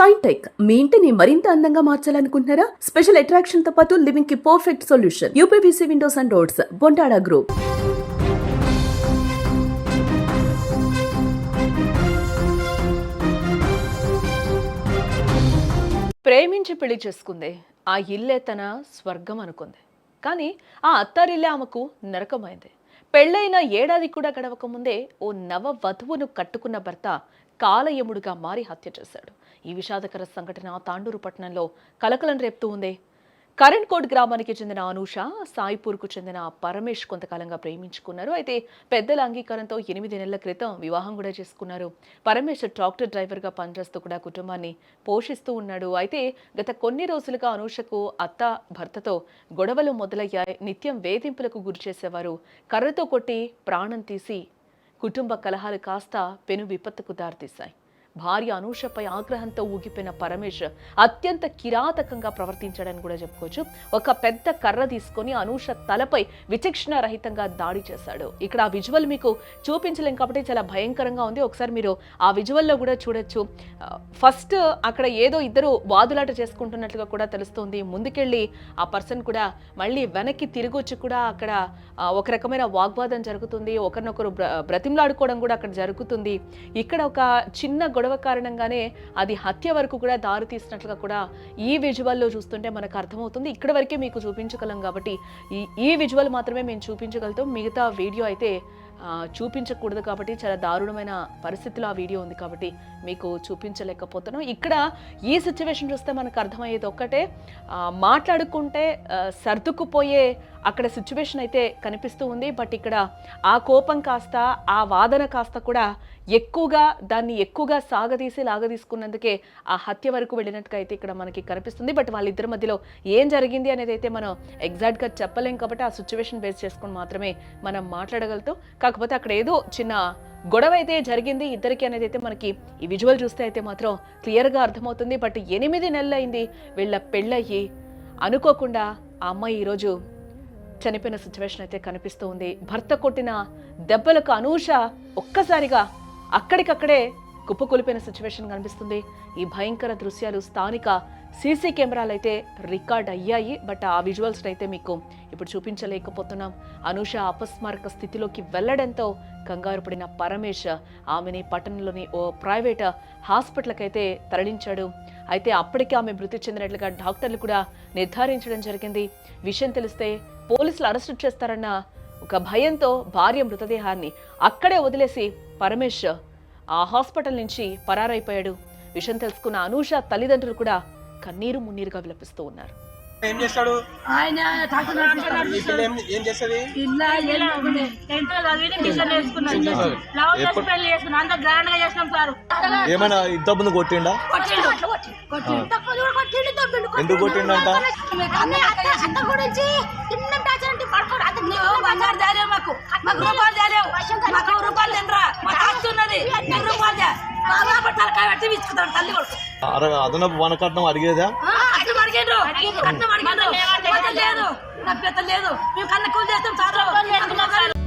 Shine tech మీ ఇంటిని మరింత అందంగా మార్చాలనుకుంటున్నారా? స్పెషల్ అట్రాక్షన్ తో పాటు లివింగ్ కి perfect solution UPVC windows and doors, Bontada group. ప్రేమించి పెళ్లి చేసుకుంది. ఆ ఇల్లే తన స్వర్గం అనుకుంది. కానీ ఆ అత్తారిల్లే ఆమెకు నరకమైంది. పెళ్ళైన ఏడాది కూడా గడవక ముందే ఓ నవ వధువును కట్టుకున్న భర్త కాలయముడుగా మారి హత్య చేశాడు. ఈ విషాదకర సంఘటన తాండూరు పట్టణంలో కలకలం రేపుతూ ఉంది. కరెంట్ కోట్ గ్రామానికి చెందిన అనూష, సాయిపూర్కు చెందిన పరమేష్ కొంతకాలంగా ప్రేమించుకున్నారు. అయితే పెద్దల అంగీకారంతో 8 నెలల క్రితం వివాహం కూడా చేసుకున్నారు. పరమేష్ ట్రాక్టర్ డ్రైవర్గా పనిచేస్తూ కూడా కుటుంబాన్ని పోషిస్తూ ఉన్నాడు. అయితే గత కొన్ని రోజులుగా అనూషకు అత్త, భర్తతో గొడవలు మొదలయ్యాయి. నిత్యం వేధింపులకు గురి చేసేవారు. కర్రతో కొట్టి ప్రాణం తీసి కుటుంబ కలహాలు కాస్త పెను విపత్తుకు దారితీశాయి. భార్య అనూషపై ఆగ్రహంతో ఊగిపోయిన పరమేష్ అత్యంత కిరాతకంగా ప్రవర్తించాడని కూడా చెప్పుకోవచ్చు. ఒక పెద్ద కర్ర తీసుకొని అనూష తలపై విచక్షణ రహితంగా దాడి చేశాడు. ఇక్కడ ఆ విజువల్ మీకు చూపించలేం కాబట్టి చాలా భయంకరంగా ఉంది. ఒకసారి మీరు ఆ విజువల్లో కూడా చూడొచ్చు. ఫస్ట్ అక్కడ ఏదో ఇద్దరు వాదులాట చేసుకుంటున్నట్లుగా కూడా తెలుస్తుంది. ముందుకెళ్ళి ఆ పర్సన్ కూడా మళ్ళీ వెనక్కి తిరిగొచ్చి కూడా అక్కడ ఒక రకమైన వాగ్వాదం జరుగుతుంది. ఒకరినొకరు బ్రతిమలాడుకోవడం కూడా అక్కడ జరుగుతుంది. ఇక్కడ ఒక చిన్న గొడవ కారణంగానే అది హత్య వరకు కూడా దారి తీసినట్లుగా కూడా ఈ విజువల్లో చూస్తుంటే మనకు అర్థమవుతుంది. ఇక్కడ వరకే మీకు చూపించగలం కాబట్టి ఈ విజువల్ మాత్రమే మేము చూపించగలుగుతాం. మిగతా వీడియో అయితే చూపించకూడదు కాబట్టి చాలా దారుణమైన పరిస్థితిలో ఆ వీడియో ఉంది కాబట్టి మీకు చూపించలేకపోతున్నాం. ఇక్కడ ఈ సిచ్యువేషన్ చూస్తే మనకు అర్థమయ్యేది ఒక్కటే, మాట్లాడుకుంటే సర్దుకుపోయే అక్కడ సిచ్యువేషన్ అయితే కనిపిస్తూ ఉంది. బట్ ఇక్కడ ఆ కోపం కాస్త, ఆ వాదన కాస్త కూడా దాన్ని ఎక్కువగా లాగదీసుకున్నందుకే ఆ హత్య వరకు వెళ్ళినట్టుగా అయితే ఇక్కడ మనకి కనిపిస్తుంది. బట్ వాళ్ళిద్దరి మధ్యలో ఏం జరిగింది అనేది అయితే మనం ఎగ్జాక్ట్గా చెప్పలేం కాబట్టి ఆ సిచ్యువేషన్ బేస్ చేసుకొని మాత్రమే మనం మాట్లాడగలుగుతాం. కాకపోతే అక్కడ ఏదో చిన్న గొడవ అయితే జరిగింది ఇద్దరికి అనేది అయితే మనకి ఈ విజువల్ చూస్తే అయితే మాత్రం క్లియర్గా అర్థమవుతుంది. బట్ 8 నెలలు అయింది వీళ్ళ పెళ్ళయ్యి. అనుకోకుండా ఆ అమ్మాయి ఈరోజు చనిపోయిన సిచ్యువేషన్ అయితే కనిపిస్తూ ఉంది. భర్త కొట్టిన దెబ్బలకు అనూష ఒక్కసారిగా అక్కడికక్కడే కుప్పకూలిపోయిన సిచ్యువేషన్ కనిపిస్తుంది. ఈ భయంకర దృశ్యాలు స్థానిక సీసీ కెమెరాలు అయితే రికార్డ్ అయ్యాయి. బట్ ఆ విజువల్స్ అయితే మీకు ఇప్పుడు చూపించలేకపోతున్నాం. అనూష అపస్మారక స్థితిలోకి వెళ్లడంతో కంగారు పడిన పరమేష్ ఆమెని పట్టణంలోని ఓ ప్రైవేట్ హాస్పిటల్కి అయితే తరలించాడు. అయితే అప్పటికే ఆమె మృతి చెందినట్లుగా డాక్టర్లు కూడా నిర్ధారించడం జరిగింది. విషయం తెలిస్తే పోలీసులు అరెస్టు చేస్తారన్న ఒక భయంతో భార్య మృతదేహాన్ని అక్కడే వదిలేసి పరమేష్ ఆ హాస్పిటల్ నుంచి పరారైపోయాడు. విషయం తెలుసుకున్న అనూష తల్లిదండ్రులు కూడా కన్నీరు మున్నీరుగా విలపిస్తూ ఉన్నారు. ఏం చేస్తాడు ఆయన ఏం చేస్తుంది ఏమైనా ఇంతకుముందు కొట్టిండా? ఎందుకు కొట్టిండంట? అదనపు వనకట్నం అడిగేదా? లేదు, మేము కన్న కూలి చేస్తాం.